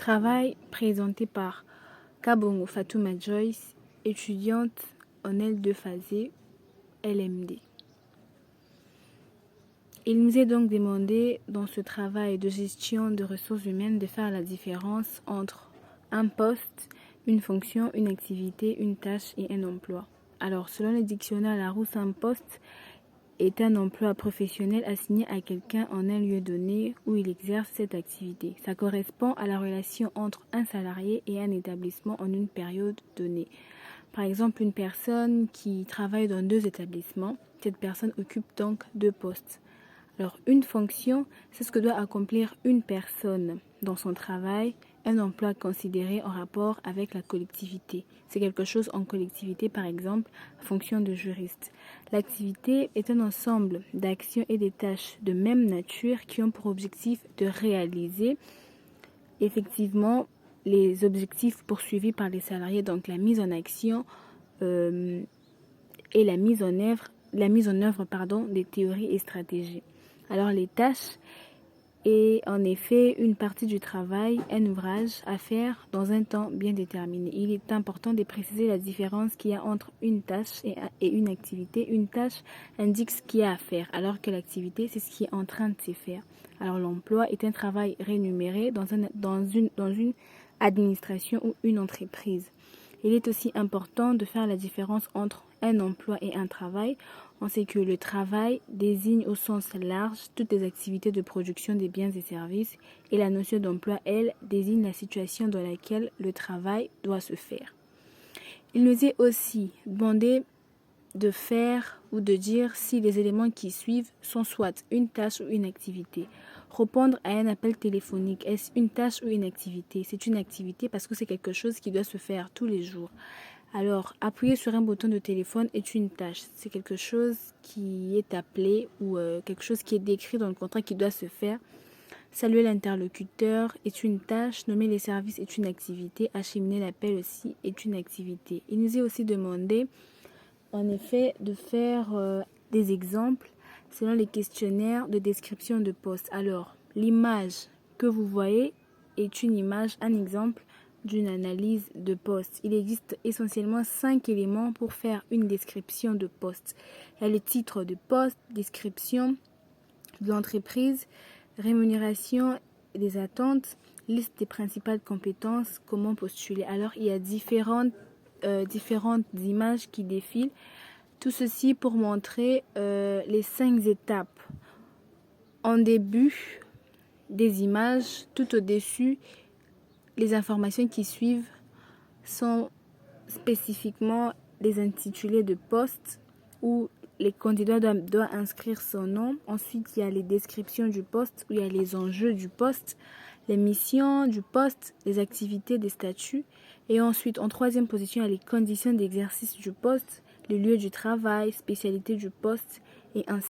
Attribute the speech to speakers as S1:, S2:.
S1: Travail présenté par Kabongo Fatouma Joyce, étudiante en L2 phasé LMD. Il nous est donc demandé dans ce travail de gestion de ressources humaines de faire la différence entre un poste, une fonction, une activité, une tâche et un emploi. Alors, selon le dictionnaire Larousse, un poste est un emploi professionnel assigné à quelqu'un en un lieu donné où il exerce cette activité. Ça correspond à la relation entre un salarié et un établissement en une période donnée. Par exemple, une personne qui travaille dans 2 établissements, cette personne occupe donc 2 postes. Alors, une fonction, c'est ce que doit accomplir une personne dans son travail, un emploi considéré en rapport avec la collectivité. C'est quelque chose en collectivité, par exemple, fonction de juriste. L'activité est un ensemble d'actions et des tâches de même nature qui ont pour objectif de réaliser effectivement les objectifs poursuivis par les salariés, donc la mise en action et la mise en œuvre des théories et stratégies. Alors les tâches est en effet une partie du travail, un ouvrage à faire dans un temps bien déterminé. Il est important de préciser la différence qu'il y a entre une tâche et une activité. Une tâche indique ce qu'il y a à faire, alors que l'activité, c'est ce qui est en train de se faire. Alors l'emploi est un travail rémunéré dans une administration ou une entreprise. Il est aussi important de faire la différence entre un emploi et un travail. On sait que le travail désigne au sens large toutes les activités de production des biens et services et la notion d'emploi, elle, désigne la situation dans laquelle le travail doit se faire. Il nous est aussi demandé de faire ou de dire si les éléments qui suivent sont soit une tâche ou une activité. Répondre à un appel téléphonique, est-ce une tâche ou une activité? C'est une activité parce que c'est quelque chose qui doit se faire tous les jours. Alors, appuyer sur un bouton de téléphone est une tâche. C'est quelque chose qui est appelé ou quelque chose qui est décrit dans le contrat qui doit se faire. Saluer l'interlocuteur est une tâche. Nommer les services est une activité. Acheminer l'appel aussi est une activité. Il nous est aussi demandé, en effet, de faire des exemples selon les questionnaires de description de poste. Alors, l'image que vous voyez est une image, un exemple d'une analyse de poste. Il existe essentiellement 5 éléments pour faire une description de poste. Il y a le titre de poste, description de l'entreprise, rémunération et des attentes, liste des principales compétences, comment postuler. Alors, il y a différentes images qui défilent. Tout ceci pour montrer les 5 étapes. En début des images, tout au-dessus, les informations qui suivent sont spécifiquement les intitulés de poste où les candidats doivent inscrire son nom. Ensuite, il y a les descriptions du poste où il y a les enjeux du poste, les missions du poste, les activités, des statuts. Et ensuite, en 3e position, il y a les conditions d'exercice du poste, le lieu du travail, spécialité du poste et ainsi.